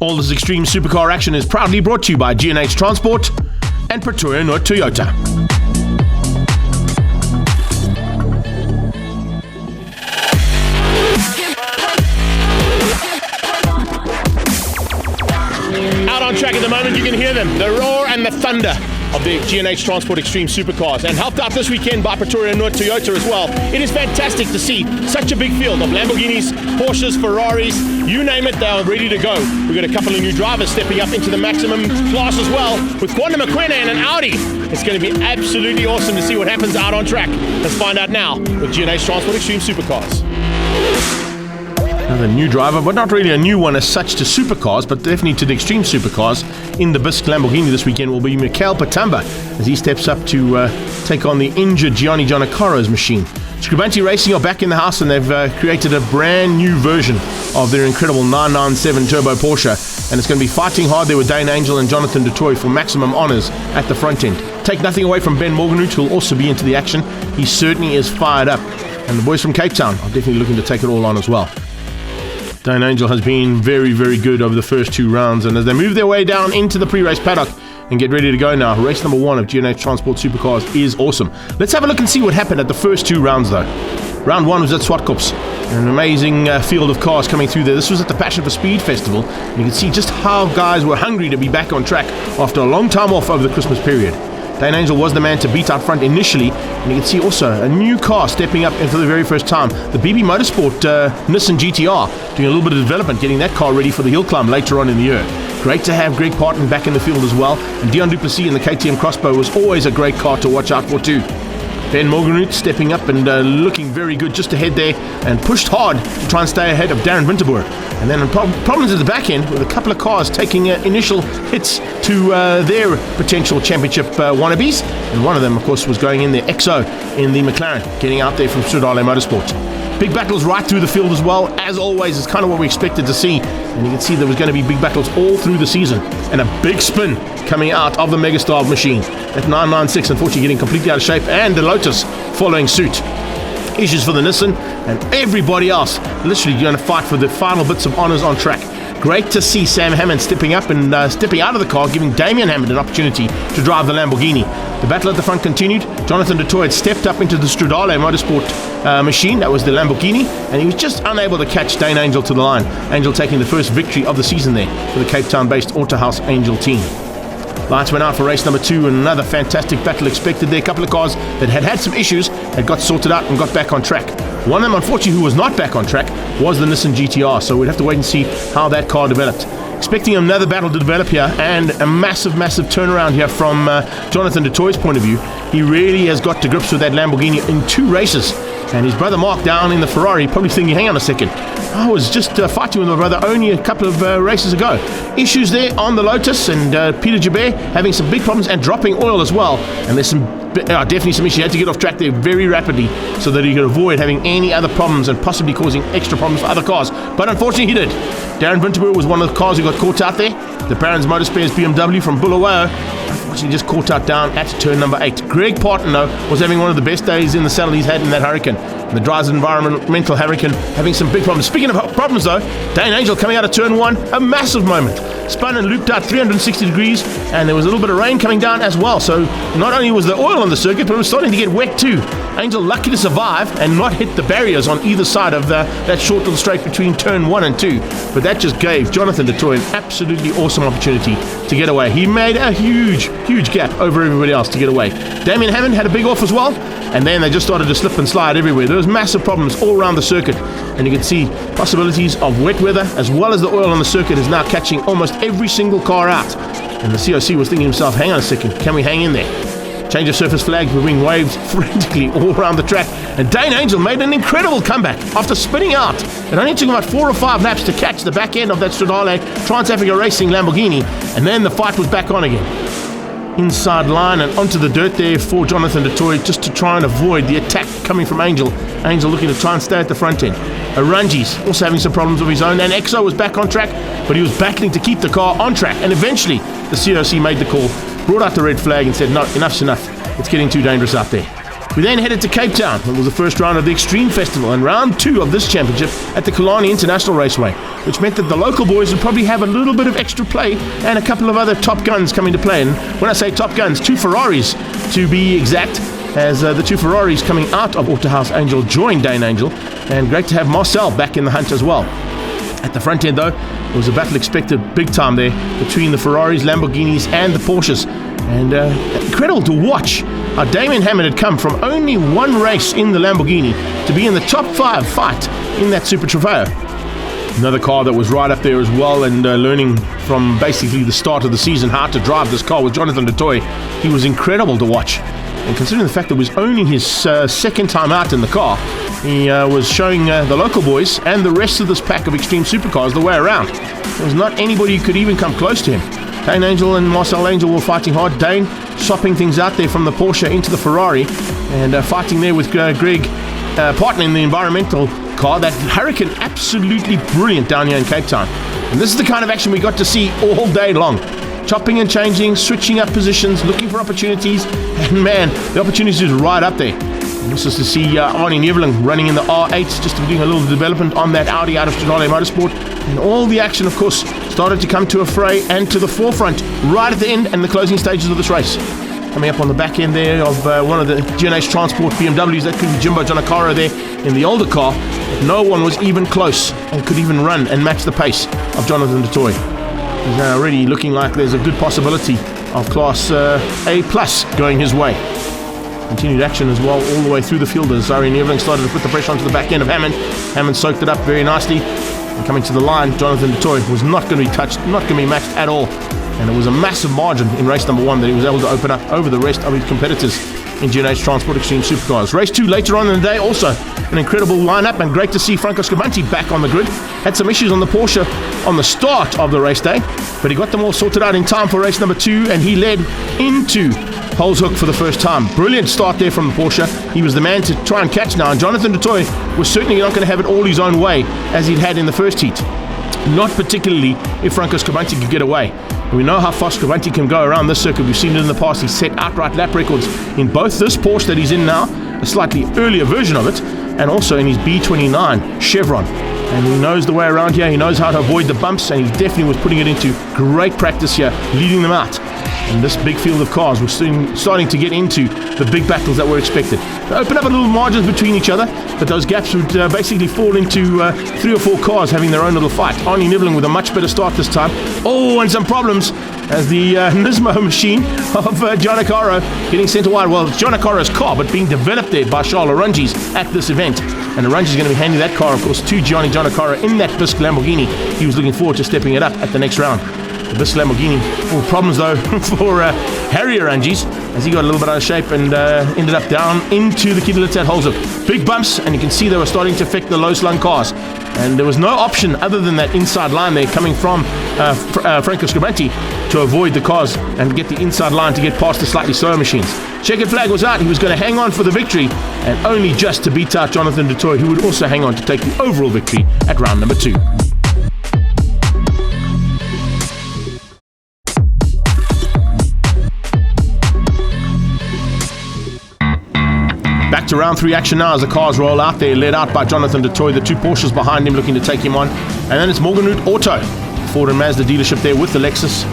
All this extreme supercar action is proudly brought to you by G&H Transport and Pretoria North Toyota. Out on track at the moment, you can hear them, the roar and the thunder of the G&H Transport Extreme Supercars, and helped out this weekend by Pretoria North Toyota as well. It is fantastic to see such a big field of Lamborghinis, Porsches, Ferraris, you name it, they are ready to go. We've got a couple of new drivers stepping up into the maximum class as well, with Quantum McQuena and an Audi. It's going to be absolutely awesome to see what happens out on track. Let's find out now with G&H Transport Extreme Supercars. Another new driver, but not really a new one as such to supercars, but definitely to the extreme supercars in the Bisque Lamborghini this weekend will be Mikhail Patamba as he steps up to take on the injured Gianni Giannicaro's machine. Scribanti Racing are back in the house, and they've created a brand new version of their incredible 997 Turbo Porsche, and it's going to be fighting hard there with Dane Angel and Jonathan du Toit for maximum honours at the front end. Take nothing away from Ben Morgenroot, who will also be into the action. He certainly is fired up, and the boys from Cape Town are definitely looking to take it all on as well. Dane Angel has been very, very good over the first two rounds, and as they move their way down into the pre-race paddock and get ready to go now, race number 1 of G&H Transport Supercars is awesome. Let's have a look and see what happened at the first two rounds though. Round 1 was at Swartkops, an amazing field of cars coming through there. This was at the Passion for Speed Festival, and you can see just how guys were hungry to be back on track after a long time off over the Christmas period. Dane Angel was the man to beat out front initially, and you can see also a new car stepping up for the very first time. The BB Motorsport Nissan GTR doing a little bit of development, getting that car ready for the hill climb later on in the year. Great to have Greg Parton back in the field as well, and Dion Duplessis in the KTM Crossbow was always a great car to watch out for too. Ben Morgenroot stepping up and looking very good just ahead there, and pushed hard to try and stay ahead of Darren Winterboer. And then problems at the back end with a couple of cars taking initial hits to their potential championship wannabes, and one of them of course was going in there, EXO in the McLaren, getting out there from Stradale Motorsport. Big battles right through the field as well, as always. It's kind of what we expected to see, and you can see there was going to be big battles all through the season, and a big spin coming out of the Megastar machine. That 996 unfortunately getting completely out of shape, and the Lotus following suit. Issues for the Nissan, and everybody else literally going to fight for the final bits of honours on track. Great to see Sam Hammond stepping up and stepping out of the car, giving Damien Hammond an opportunity to drive the Lamborghini. The battle at the front continued. Jonathan du Toit stepped up into the Stradale Motorsport machine, that was the Lamborghini, and he was just unable to catch Dane Angel to the line. Angel taking the first victory of the season there for the Cape Town-based Autohouse Angel team. Lights went out for race number 2, and another fantastic battle expected there. A couple of cars that had some issues had got sorted out and got back on track. One of them, unfortunately, who was not back on track was the Nissan GTR, so we'd have to wait and see how that car developed. Expecting another battle to develop here, and a massive turnaround here from Jonathan du Toit's point of view. He really has got to grips with that Lamborghini in 2 races. And his brother Mark down in the Ferrari probably thinking, hang on a second, I was just fighting with my brother only a couple of races ago. Issues there on the Lotus, and Peter Joubert having some big problems and dropping oil as well. And there's definitely some issues. He had to get off track there very rapidly so that he could avoid having any other problems and possibly causing extra problems for other cars. But unfortunately he did. Darren Winterboer was one of the cars who got caught out there. The Barron's Motorspares BMW from Bulawayo unfortunately just caught out down at turn number 8. Greg Parton, though, was having one of the best days in the saddle he's had in that Hurricane. And the Dry's Environmental Hurricane having some big problems. Speaking of problems, though, Dane Angel coming out of turn 1, a massive moment. Spun and looped out 360 degrees, and there was a little bit of rain coming down as well. So not only was the oil on the circuit, but it was starting to get wet too. Angel lucky to survive and not hit the barriers on either side of that short little straight between turn 1 and 2. But that just gave Jonathan du Toit an absolutely awesome opportunity to get away. He made a huge gap over everybody else to get away. Damien Hammond had a big off as well, and then they just started to slip and slide everywhere. There was massive problems all around the circuit, and you can see possibilities of wet weather as well as the oil on the circuit is now catching almost every single car out. And the COC was thinking to himself, hang on a second, can we hang in there? Change of surface flags were being waved frantically all around the track, and Dane Angel made an incredible comeback after spinning out. It only took about 4 or 5 laps to catch the back end of that Stradale Trans-Africa Racing Lamborghini, and then the fight was back on again. Inside line and onto the dirt there for Jonathan du Toit, just to try and avoid the attack coming from Angel. Angel looking to try and stay at the front end. Aranji's also having some problems of his own, and EXO was back on track, but he was battling to keep the car on track, and eventually the COC made the call, brought out the red flag and said, no, enough's enough. It's getting too dangerous out there. We then headed to Cape Town. It was the first round of the Extreme Festival and round 2 of this championship at the Killarney International Raceway, which meant that the local boys would probably have a little bit of extra play and a couple of other top guns coming to play. And when I say top guns, 2 Ferraris to be exact, as the 2 Ferraris coming out of Autohaus Angel joined Dane Angel, and great to have Marcel back in the hunt as well. At the front end though, there was a battle expected big time there between the Ferraris, Lamborghinis and the Porsches, and incredible to watch how Damien Hammond had come from only one race in the Lamborghini to be in the top 5 fight in that Super Trofeo. Another car that was right up there as well, and learning from basically the start of the season how to drive this car was Jonathan du Toit. He was incredible to watch, and considering the fact that it was only his second time out in the car, he was showing the local boys and the rest of this pack of Extreme Supercars the way around. There was not anybody who could even come close to him. Dane Angel and Marcel Angel were fighting hard. Dane swapping things out there from the Porsche into the Ferrari, and fighting there with Greg, partner in the environmental car. That Hurricane, absolutely brilliant down here in Cape Town. And this is the kind of action we got to see all day long. Chopping and changing, switching up positions, looking for opportunities, and man, the opportunities is right up there. And this is to see Arnie Neveling running in the R8, just doing a little development on that Audi out of Stradale Motorsport. And all the action, of course, started to come to a fray and to the forefront right at the end and the closing stages of this race. Coming up on the back end there of one of the GNH Transport BMWs, that could be Jimbo Giannacara there in the older car. But no one was even close and could even run and match the pace of Jonathan du Toit. He's already looking like there's a good possibility of Class A plus going his way. Continued action as well all the way through the field as Arnie Neveling started to put the pressure onto the back end of Hammond. Hammond soaked it up very nicely. And coming to the line, Jonathan du Toit was not going to be touched, not going to be matched at all. And it was a massive margin in race number 1 that he was able to open up over the rest of his competitors in GNH Transport Extreme Supercars. Race 2 later on in the day, also an incredible lineup, and great to see Franco Scabanti back on the grid. Had some issues on the Porsche on the start of the race day, but he got them all sorted out in time for race number 2, and he led into Holzhoek for the first time. Brilliant start there from the Porsche. He was the man to try and catch now, and Jonathan du Toit was certainly not going to have it all his own way as he'd had in the first heat. Not particularly if Franco Scabanti could get away. We know how fast Scabanti can go around this circuit. We've seen it in the past. He's set outright lap records in both this Porsche that he's in now, a slightly earlier version of it, and also in his B29 Chevron. And he knows the way around here. He knows how to avoid the bumps, and he definitely was putting it into great practice here, leading them out. And this big field of cars, we're soon starting to get into the big battles that were expected. They open up a little margins between each other, but those gaps would basically fall into 3 or 4 cars having their own little fight. Arnie Neveling with a much better start this time. Oh, and some problems as the Nismo machine of Giannacara getting sent wide. Well, it's Giannacara's car, but being developed there by Charles Arungis at this event. And Arungis is going to be handing that car, of course, to Gianni Giannacara in that Bisque Lamborghini. He was looking forward to stepping it up at the next round. The Bisque Lamborghini, all problems though for Harry Arungis, as he got a little bit out of shape and ended up down into the Kiddelitz at Holzhoek. Big bumps, and you can see they were starting to affect the low-slung cars. And there was no option other than that inside line there coming from Franco Scabanti to avoid the cars and get the inside line to get past the slightly slower machines. Checkered flag was out. He was going to hang on for the victory, and only just to beat out Jonathan du Toit, who would also hang on to take the overall victory at round number 2. Back to round 3 action now as the cars roll out. They're led out by Jonathan du Toit, the 2 Porsches behind him looking to take him on. And then it's Morgenroot Auto, Ford and Mazda dealership there with the Lexus.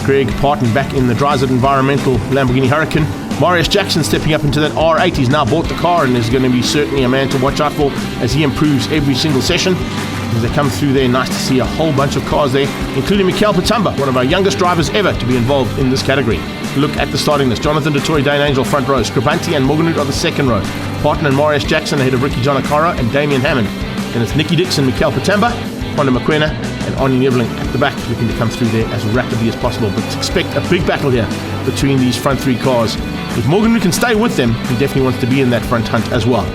Greg Parton back in the Dryzit Environmental Lamborghini Hurricane. Marius Jackson stepping up into that R8. He's now bought the car and is going to be certainly a man to watch out for as he improves every single session. As they come through there, nice to see a whole bunch of cars there, including Mikael Patamba, one of our youngest drivers ever to be involved in this category. Look at the starting list. Jonathan du Toit, Dane Angel front row. Scabanti and Morgenroot are the second row. Parton and Marius Jackson ahead of Ricky Giannacara and Damien Hammond. Then it's Nicky Dixon, Mikael Patamba, Honda Mokoena and Arnie Neveling at the back, looking to come through there as rapidly as possible. But expect a big battle here between these front 3 cars. If Morgenroot can stay with them, he definitely wants to be in that front hunt as well.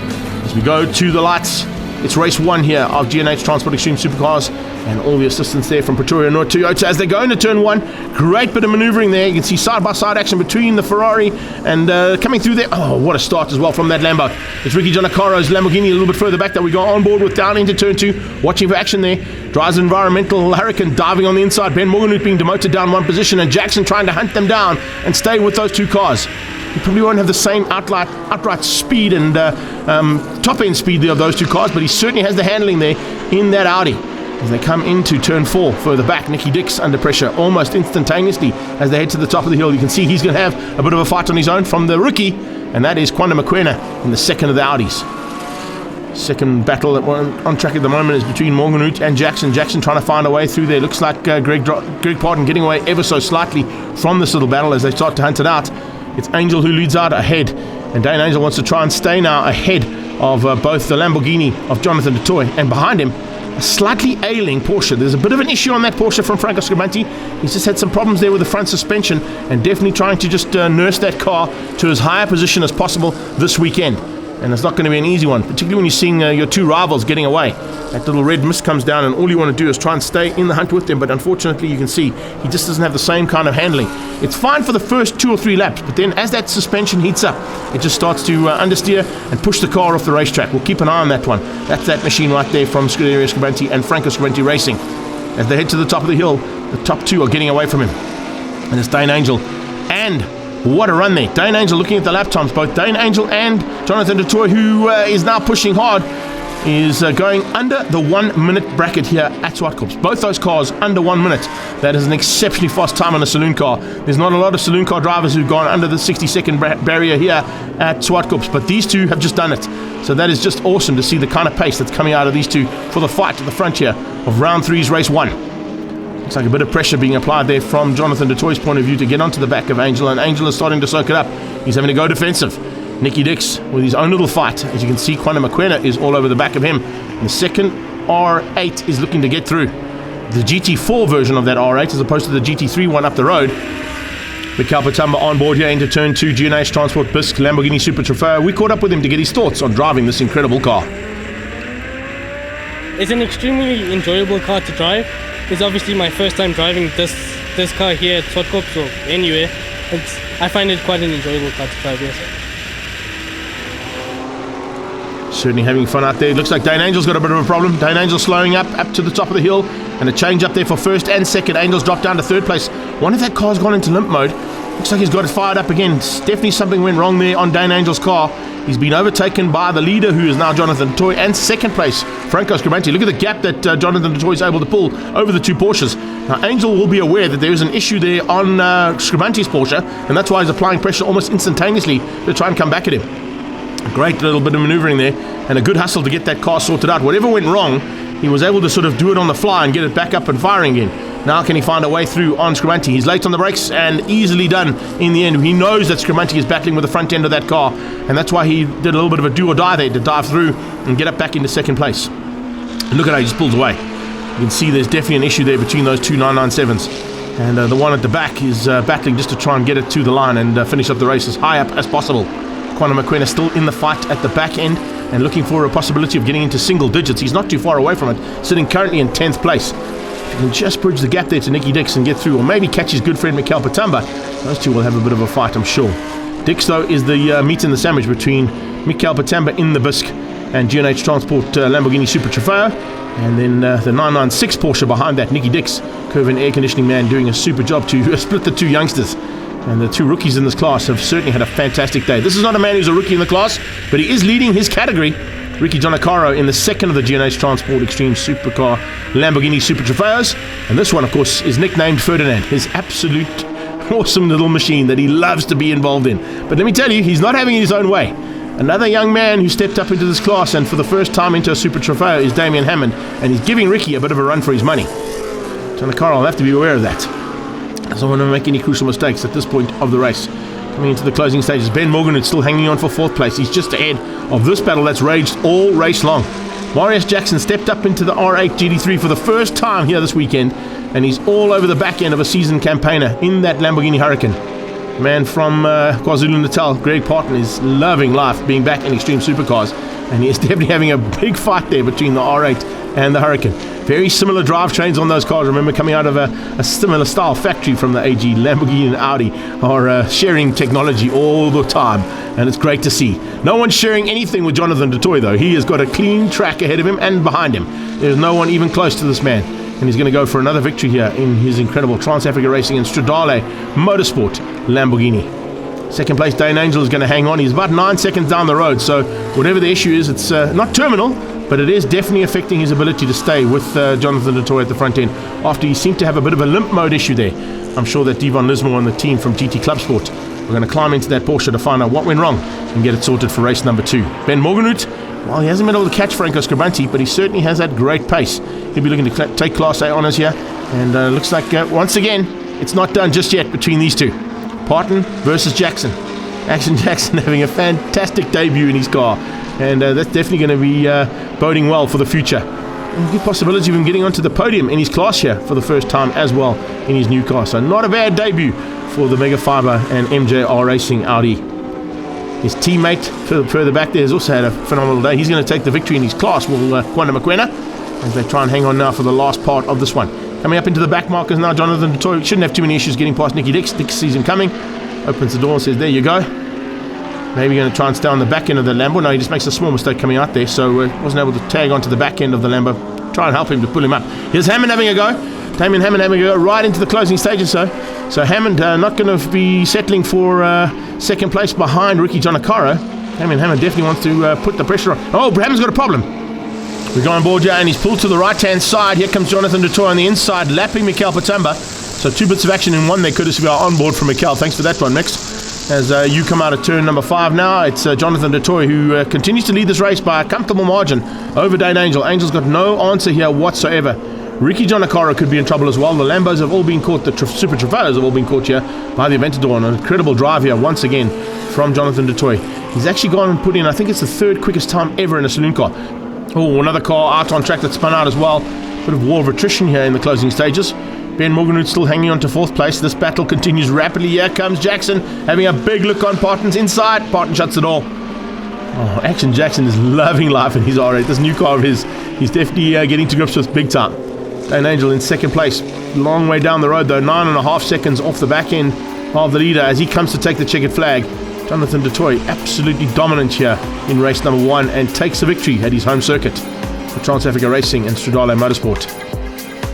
As we go to the lights, it's race 1 here of GNH Transport Extreme Supercars, and all the assistance there from Pretoria North Toyota as they go into turn 1. Great bit of maneuvering there. You can see side-by-side action between the Ferrari and coming through there. Oh, what a start as well from that Lambo. It's Ricky Giannacara's Lamborghini a little bit further back that we go on board with down into turn 2. Watching for action there. Drives Environmental Hurricane diving on the inside. Ben Morgenroot being demoted down 1 position, and Jackson trying to hunt them down and stay with those 2 cars. he probably won't have the same outright speed and top-end speed there of those two cars, but he certainly has the handling there in that Audi. As they come into turn 4 further back, Nicky Dix under pressure almost instantaneously as they head to the top of the hill. You can see he's going to have a bit of a fight on his own from the rookie, and that is Kwanda Mokoena in the second of the Audis. Second battle that we're on track at the moment is between Morganhood and Jackson. Jackson trying to find a way through there. Looks like Greg Parton getting away ever so slightly from this little battle as they start to hunt it out. It's Angel who leads out ahead, and Dane Angel wants to try and stay now ahead of both the Lamborghini of Jonathan du Toit, and behind him a slightly ailing Porsche. There's a bit of an issue on that Porsche from Franco Scribante. He's just had some problems there with the front suspension, and definitely trying to just nurse that car to as high a position as possible this weekend. And it's not going to be an easy one, particularly when you're seeing your two rivals getting away. That little red mist comes down, and all you want to do is try and stay in the hunt with them, but unfortunately you can see he just doesn't have the same kind of handling. It's fine for the first 2 or 3 laps, but then as that suspension heats up, it just starts to understeer and push the car off the racetrack. We'll keep an eye on that one. That's that machine right there from Scuderia Scribante and Franco Scribante Racing. As they head to the top of the hill, the top 2 are getting away from him. And it's Dane Angel and what a run there. Dane Angel looking at the lap times. Both Dane Angel and Jonathan du Toit, who is now pushing hard, is going under the 1 minute bracket here at Zwartkops. Both those cars under 1 minute. That is an exceptionally fast time on a saloon car. There's not a lot of saloon car drivers who've gone under the 60-second barrier here at Zwartkops, but these two have just done it. So that is just awesome to see the kind of pace that's coming out of these two for the fight at the front here of round 3's race 1. Looks like a bit of pressure being applied there from Jonathan du Toit's point of view to get onto the back of Angel, and Angel is starting to soak it up. He's having to go defensive. Nicky Dix with his own little fight. As you can see, Kwanda Mokoena is all over the back of him. And the second R8 is looking to get through. The GT4 version of that R8 as opposed to the GT3 one up the road. Mikhail Patamba on board here into turn 2, GNH Transport Bisc Lamborghini Super Trofeo. We caught up with him to get his thoughts on driving this incredible car. It's an extremely enjoyable car to drive. It's obviously my first time driving this car here at Zwartkops or anywhere. I find it quite an enjoyable car to drive, yes. Certainly having fun out there. It looks like Dane Angel's got a bit of a problem. Dane Angel slowing up to the top of the hill, and a change up there for first and second. Angel's dropped down to third place. Wonder if that car's gone into limp mode. Looks like he's got it fired up again. Definitely something went wrong there on Dane Angel's car. He's been overtaken by the leader, who is now Jonathan du Toit, and second place, Franco Scribante. Look at the gap that Jonathan du Toit is able to pull over the two Porsches. Now, Angel will be aware that there is an issue there on Scribante's Porsche, and that's why he's applying pressure almost instantaneously to try and come back at him. A great little bit of maneuvering there, and a good hustle to get that car sorted out. Whatever went wrong, he was able to sort of do it on the fly and get it back up and firing again. Now can he find a way through on Scribante? He's late on the brakes and easily done in the end. He knows that Scribante is battling with the front end of that car, and that's why he did a little bit of a do or die there to dive through and get up back into second place. And look at how he just pulls away. You can see there's definitely an issue there between those two 997s. And the one at the back is battling just to try and get it to the line and finish up the race as high up as possible. Kwanda Mokoena still in the fight at the back end and looking for a possibility of getting into single digits. He's not too far away from it, sitting currently in 10th place. If he can just bridge the gap there to Nicky Dix and get through, or maybe catch his good friend Mikhail Patamba, those two will have a bit of a fight, I'm sure. Dix, though, is the meat in the sandwich between Mikhail Patamba in the Bisc and GNH Transport Lamborghini Super Trofeo, and then the 996 Porsche behind that, Nicky Dix, curve and air conditioning man, doing a super job to split the two youngsters. And the two rookies in this class have certainly had a fantastic day. This is not a man who's a rookie in the class, but he is leading his category. Ricky Giannacaro in the second of the GNH Transport Extreme Supercar Lamborghini Super Trofeos. And this one, of course, is nicknamed Ferdinand, his absolute awesome little machine that he loves to be involved in. But let me tell you, he's not having it his own way. Another young man who stepped up into this class and for the first time into a Super Trofeo is Damian Hammond, and he's giving Ricky a bit of a run for his money. Giannacaro will have to be aware of that. Doesn't want to make any crucial mistakes at this point of the race. Coming into the closing stages, Ben Morgan is still hanging on for fourth place. He's just ahead of this battle that's raged all race long. Marius Jackson stepped up into the R8 GT3 for the first time here this weekend, and he's all over the back end of a seasoned campaigner in that Lamborghini Huracan. Man from KwaZulu-Natal, Greg Parton, is loving life being back in extreme supercars, and he is definitely having a big fight there between the R8 and the Huracan. Very similar drivetrains on those cars. Remember, coming out of a similar style factory from the AG. Lamborghini and Audi are sharing technology all the time, and it's great to see. No one's sharing anything with Jonathan du Toit, though. He has got a clean track ahead of him and behind him. There's no one even close to this man, and he's going to go for another victory here in his incredible Trans-Africa Racing and Stradale Motorsport Lamborghini. Second place, Dane Angel is going to hang on. He's about 9 seconds down the road, so whatever the issue is, it's not terminal, but it is definitely affecting his ability to stay with Jonathan du Toit at the front end, after he seemed to have a bit of a limp mode issue there. I'm sure that Devon Lismore and the team from GT Club Sport are going to climb into that Porsche to find out what went wrong and get it sorted for race number 2. Ben Morgenhout, well, he hasn't been able to catch Franco Scribante, but he certainly has that great pace. He'll be looking to take Class A honours here, and looks like, once again, it's not done just yet between these two. Parton versus Jackson. Action Jackson having a fantastic debut in his car, and that's definitely going to be boding well for the future. And a good possibility of him getting onto the podium in his class here for the first time as well in his new car. So not a bad debut for the Mega Fiber and MJR Racing Audi. His teammate further back there has also had a phenomenal day. He's going to take the victory in his class, Kwanda Mokoena, as they try and hang on now for the last part of this one. Coming up into the back markers now, Jonathan du Toit shouldn't have too many issues getting past Nicky Dix. Dix sees him coming, opens the door and says, there you go. Maybe going to try and stay on the back end of the Lambo. No, he just makes a small mistake coming out there, so wasn't able to tag onto the back end of the Lambo. Try and help him to pull him up. Here's Hammond having a go. Damien Hammond having a go right into the closing stages. So Hammond not going to be settling for second place behind Ricky Jonakaro. Damien Hammond definitely wants to put the pressure on. Oh, Hammond's got a problem. We go on board here, and he's pulled to the right-hand side. Here comes Jonathan du Toit on the inside, lapping Mikel Patamba. So 2 bits of action in one there, courtesy of our onboard from Mikel. Thanks for that one, Mix. As you come out of turn number 5 now, it's Jonathan du Toit who continues to lead this race by a comfortable margin over Dane Angel. Angel's got no answer here whatsoever. Ricky Jonakaro could be in trouble as well. The Lambos have all been caught, the Super Trofeos have all been caught here by the Aventador. An incredible drive here once again from Jonathan du Toit. He's actually gone and put in, I think it's the 3rd quickest time ever in a saloon car. Oh, another car out on track that spun out as well. Bit of war of attrition here in the closing stages. Ben Morgenhout still hanging on to 4th place. This battle continues rapidly. Here comes Jackson having a big look on Parton's inside. Parton shuts it all. Oh, Action Jackson is loving life in his R8. This new car of his, he's definitely getting to grips with big time. Dane Angel in 2nd place. Long way down the road though. 9.5 seconds off the back end of the leader as he comes to take the checkered flag. Jonathan du Toit absolutely dominant here in race number 1 and takes the victory at his home circuit for Trans Africa Racing and Stradale Motorsport.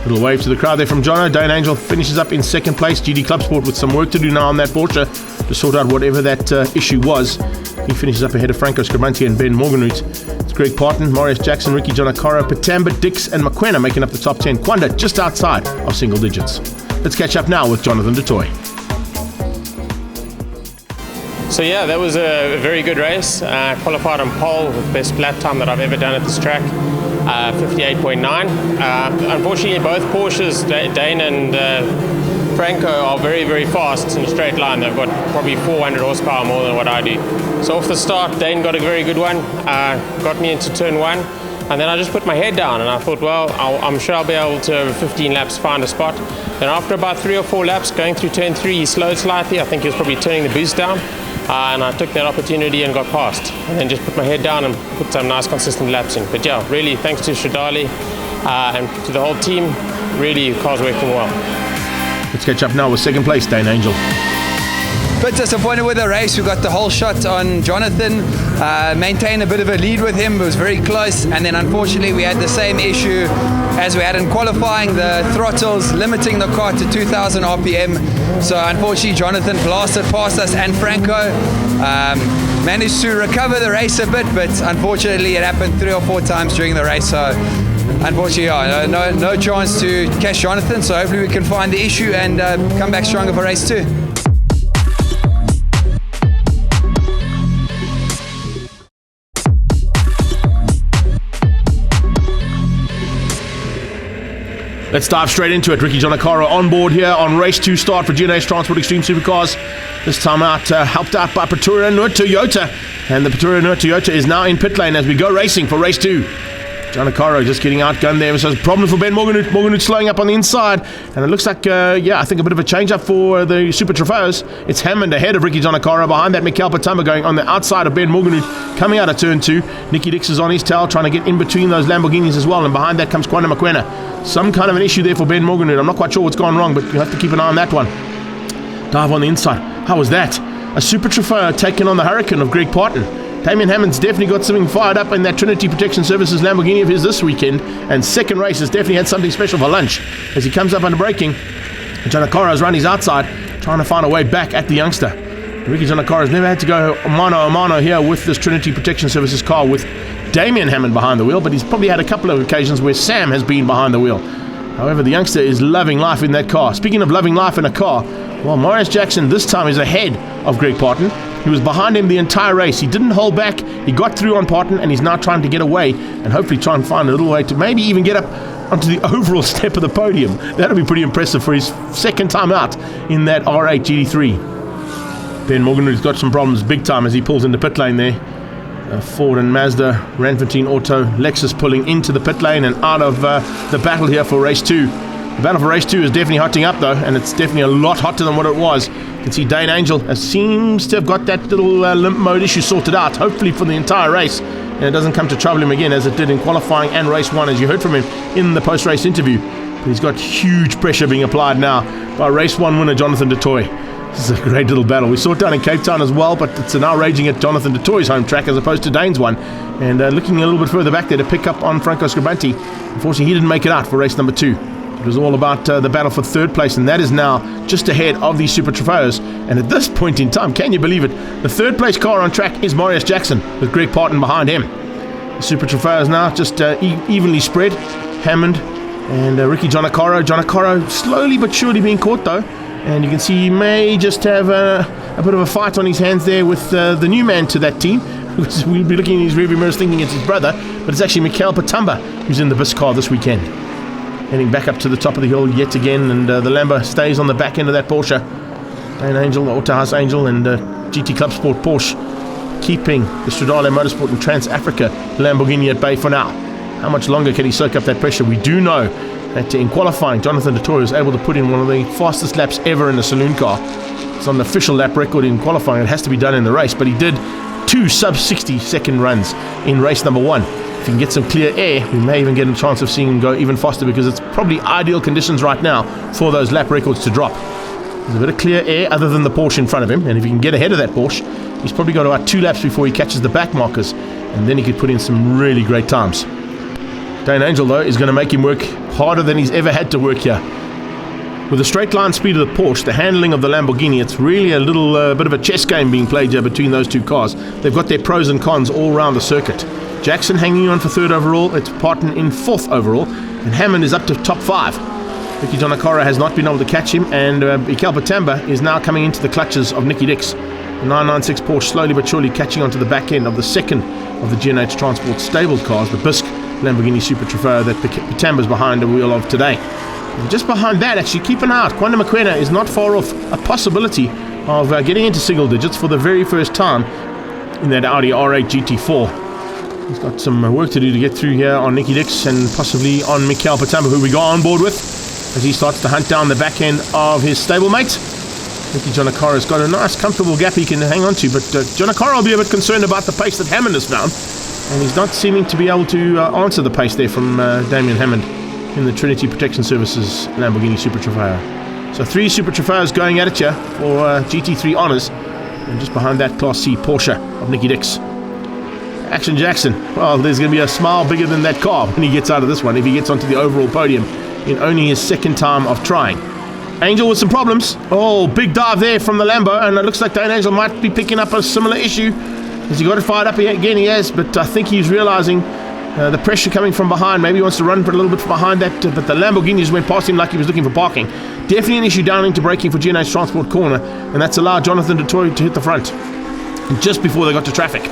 Little wave to the crowd there from Jono. Dane Angel finishes up in 2nd place. GD Club Sport with some work to do now on that Porsche to sort out whatever that issue was. He finishes up ahead of Franco Scribante and Ben Morgenhout. It's Greg Parton, Marius Jackson, Ricky Jonakaro, Patamba, Dix and Mokoena making up the top 10. Kwanda just outside of single digits. Let's catch up now with Jonathan du Toit. So yeah, that was a very good race. Qualified on pole with best lap time that I've ever done at this track, 58.9. Unfortunately, both Porsches, Dane and Franco, are very, very fast in a straight line. They've got probably 400 horsepower more than what I do. So off the start, Dane got a very good one, got me into turn 1. And then I just put my head down and I thought, well, I'm sure I'll be able to, over 15 laps, find a spot. Then after about 3 or 4 laps, going through turn 3, he slowed slightly. I think he was probably turning the boost down. And I took that opportunity and got past. And then just put my head down and put some nice consistent laps in. But yeah, really thanks to Stradale and to the whole team, really the car's working well. Let's catch up now with 2nd place, Dane Angel. Bit disappointed with the race. We got the whole shot on Jonathan, maintained a bit of a lead with him. It was very close, and then unfortunately we had the same issue as we had in qualifying, the throttles limiting the car to 2000 RPM. So unfortunately Jonathan blasted past us and Franco. Managed to recover the race a bit, but unfortunately it happened 3 or 4 times during the race. So unfortunately, yeah, no chance to catch Jonathan. So hopefully we can find the issue and come back stronger for race 2. Let's dive straight into it. Ricky Jonakaro on board here on race 2 start for GNH Transport Extreme Supercars. This time out, helped out by Pretoria Noord Toyota. And the Pretoria Noord Toyota is now in pit lane as we go racing for race 2. Jonakaro just getting outgunned there. So it's a problem for Ben Morgenhout. Morgenhout slowing up on the inside. And it looks like, I think a bit of a change-up for the Super Trofeos. It's Hammond ahead of Ricky Jonakaro. Behind that, Mikel Patamba going on the outside of Ben Morgenhout. Coming out of turn 2. Nicky Dix is on his tail, trying to get in between those Lamborghinis as well. And behind that comes Kwanda Mokoena. Some kind of an issue there for Ben Morgenhout. I'm not quite sure what's gone wrong, but you have to keep an eye on that one. Dive on the inside. How was that? A Super Trofeo taking on the Hurricane of Greg Parton. Damien Hammond's definitely got something fired up in that Trinity Protection Services Lamborghini of his this weekend, and second race has definitely had something special for lunch as he comes up under braking. Jonakaro's run his outside, trying to find a way back at the youngster. Ricky Zanakara has never had to go mano a mano here with this Trinity Protection Services car with Damien Hammond behind the wheel, but he's probably had a couple of occasions where Sam has been behind the wheel. However, the youngster is loving life in that car. Speaking of loving life in a car, well, Marius Jackson this time is ahead of Greg Parton. He was behind him the entire race. He didn't hold back. He got through on Parton, and he's now trying to get away and hopefully try and find a little way to maybe even get up onto the overall step of the podium. That'll be pretty impressive for his second time out in that R8 GT3. Ben Morgan has got some problems big time as he pulls into pit lane there. Ford and Mazda, Ranfantine Auto, Lexus pulling into the pit lane and out of the battle here for race 2. The battle for race 2 is definitely hotting up though, and it's definitely a lot hotter than what it was. You can see Dane Angel seems to have got that little limp mode issue sorted out, hopefully for the entire race, and it doesn't come to trouble him again as it did in qualifying and race 1, as you heard from him in the post-race interview. But he's got huge pressure being applied now by race 1 winner Jonathan du Toit. This is a great little battle. We saw it down in Cape Town as well, but it's now raging at Jonathan du Toit's home track as opposed to Dane's one. And looking a little bit further back there to pick up on Franco Scribanti. Unfortunately, he didn't make it out for race number 2. It was all about the battle for third place, and that is now just ahead of these Super Trofeos. And at this point in time, can you believe it? The third place car on track is Marius Jackson with Greg Parton behind him. The Super Trofeos now just evenly spread. Hammond and Ricky Jonacaro. Jonacaro slowly but surely being caught though. And you can see he may just have a bit of a fight on his hands there with the new man to that team. We'll be looking in his rearview mirrors thinking it's his brother, but it's actually Mikael Patamba who's in the BIS car this weekend. Heading back up to the top of the hill yet again, and the Lambo stays on the back end of that Porsche. Dane Angel, the Autohaus Angel, and GT Club Sport Porsche keeping the Stradale Motorsport and Trans Africa Lamborghini at bay for now. How much longer can he soak up that pressure? We do know that in qualifying, Jonathan du Toit was able to put in one of the fastest laps ever in a saloon car. It's on the official lap record in qualifying. It has to be done in the race, but he did 2 sub-60 second runs in race number 1. If he can get some clear air, we may even get a chance of seeing him go even faster because it's probably ideal conditions right now for those lap records to drop. There's a bit of clear air other than the Porsche in front of him, and if he can get ahead of that Porsche, he's probably got about 2 laps before he catches the back markers, and then he could put in some really great times. Dane Angel, though, is going to make him work harder than he's ever had to work here. With the straight line speed of the Porsche, the handling of the Lamborghini, it's really a little bit of a chess game being played here between those two cars. They've got their pros and cons all around the circuit. Jackson hanging on for 3rd overall, it's Parton in 4th overall, and Hammond is up to top 5. Ricky Jonacaro has not been able to catch him, and Mikael Patamba is now coming into the clutches of Nicky Dix. The 996 Porsche slowly but surely catching onto the back end of the second of the G&H Transport stabled cars, the Bisque Lamborghini Super Trofeo that Patamba's behind the wheel of today. And just behind that, actually, keep an eye out. Quanda Mokoena is not far off a possibility of getting into single digits for the very first time in that Audi R8 GT4. He's got some work to do to get through here on Nicky Dix and possibly on Mikael Patamba, who we go on board with as he starts to hunt down the back end of his stablemate. Ricky Jonacaro's got a nice, comfortable gap he can hang on to, but Jonacaro will be a bit concerned about the pace that Hammond has found, and he's not seeming to be able to answer the pace there from Damien Hammond in the Trinity Protection Services Lamborghini Super Trofeo. So 3 Super Trofeos going at it here for GT3 Honours, and just behind that Class C Porsche of Nicky Dix. Action Jackson, well, there's going to be a smile bigger than that car when he gets out of this one, if he gets onto the overall podium in only his 2nd time of trying. Angel with some problems. Oh, big dive there from the Lambo, and it looks like Dane Angel might be picking up a similar issue. Has he got it fired up again? He has, but I think he's realizing the pressure coming from behind. Maybe he wants to run for a little bit from behind that, but the Lamborghini just went past him like he was looking for parking. Definitely an issue down into braking for G&H Transport corner, and that's allowed Jonathan du Toit to hit the front just before they got to traffic.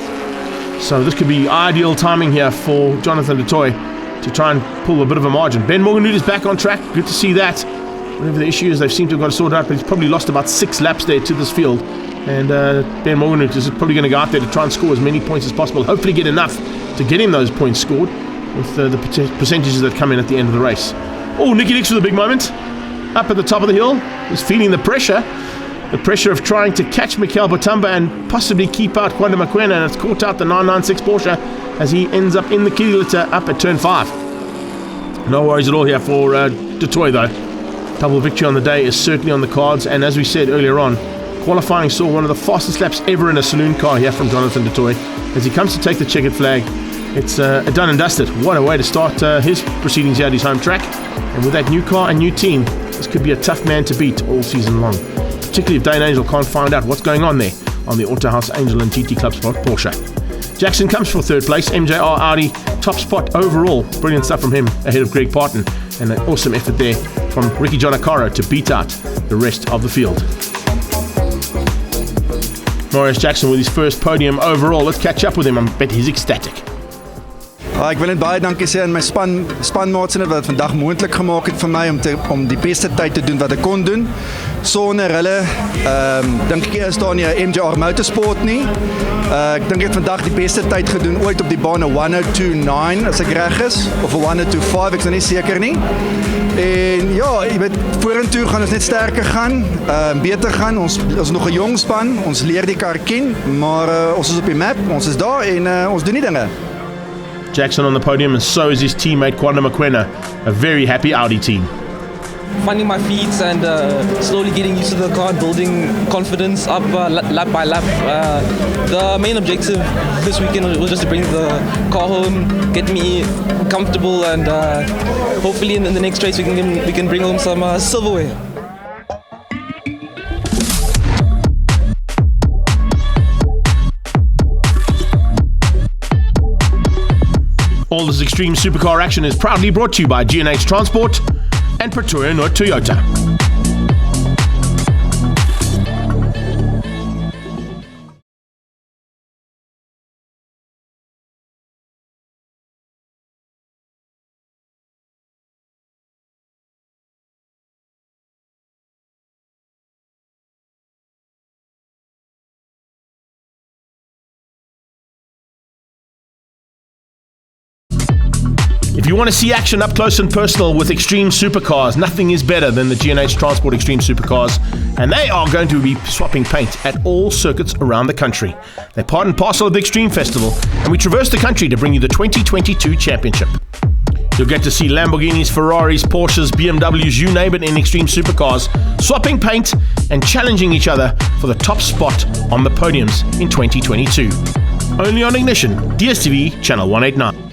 So this could be ideal timing here for Jonathan du Toit to try and pull a bit of a margin. Ben Morgan is back on track. Good to see that. Whatever the issue is, they seem to have got it sorted out, but he's probably lost about 6 laps there to this field. And Ben Morgan is probably going to go out there to try and score as many points as possible, hopefully get enough to get him those points scored with the percentages that come in at the end of the race. Oh, Nicky Dix with a big moment. Up at the top of the hill. He's feeling the pressure of trying to catch Mikael Patamba and possibly keep out Quanda Mokoena, and it's caught out the 996 Porsche as he ends up in the kitty litter up at turn 5. No worries at all here for du Toit though. Double victory on the day is certainly on the cards, and as we said earlier on, qualifying saw one of the fastest laps ever in a saloon car here from Jonathan du Toit. As he comes to take the checkered flag, it's a done and dusted. What a way to start his proceedings here at his home track. And with that new car and new team, this could be a tough man to beat all season long, particularly if Dane Angel can't find out what's going on there on the Autohaus Angel and TT Club Sport Porsche. Jackson comes for third place. MJR Audi, top spot overall. Brilliant stuff from him ahead of Greg Parton. And an awesome effort there from Ricky Giannaccaro to beat out the rest of the field. Marius Jackson with his first podium overall. Let's catch up with him. I bet he's ecstatic. Ek wil net baie dankie sê aan my spanmaats wat vandag moontlik gemaak het vir my om die beste tyd te doen wat ek kon doen. Sonder hulle dink ek is daar nie 'n MJR Motorsport nie. Ek dink ek het vandag die beste tyd gedoen ooit op die baan 'n 102.9 as ek reg is of 'n 102.5, ek is nou nie seker nie. En ja, jy weet vorentoe gaan ons net sterker gaan, beter gaan. Ons is nog 'n jong span, ons leer die kar ken, maar ons is op die map, ons is daar en ons doen die dinge. Jackson on the podium, and so is his teammate Kwanda Mokwena, a very happy Audi team. Finding my feet and slowly getting used to the car, building confidence up lap by lap. The main objective this weekend was just to bring the car home, get me comfortable, and hopefully in the next race we can bring home some silverware. All this extreme supercar action is proudly brought to you by G&H Transport and Pretoria North Toyota. If you want to see action up close and personal with extreme supercars, nothing is better than the G&H Transport Extreme Supercars, and they are going to be swapping paint at all circuits around the country. They're part and parcel of the Extreme Festival, and we traverse the country to bring you the 2022 championship. You'll get to see Lamborghinis, Ferraris, Porsches, BMWs, you name it, in extreme supercars, swapping paint and challenging each other for the top spot on the podiums in 2022. Only on Ignition, DSTV, Channel 189.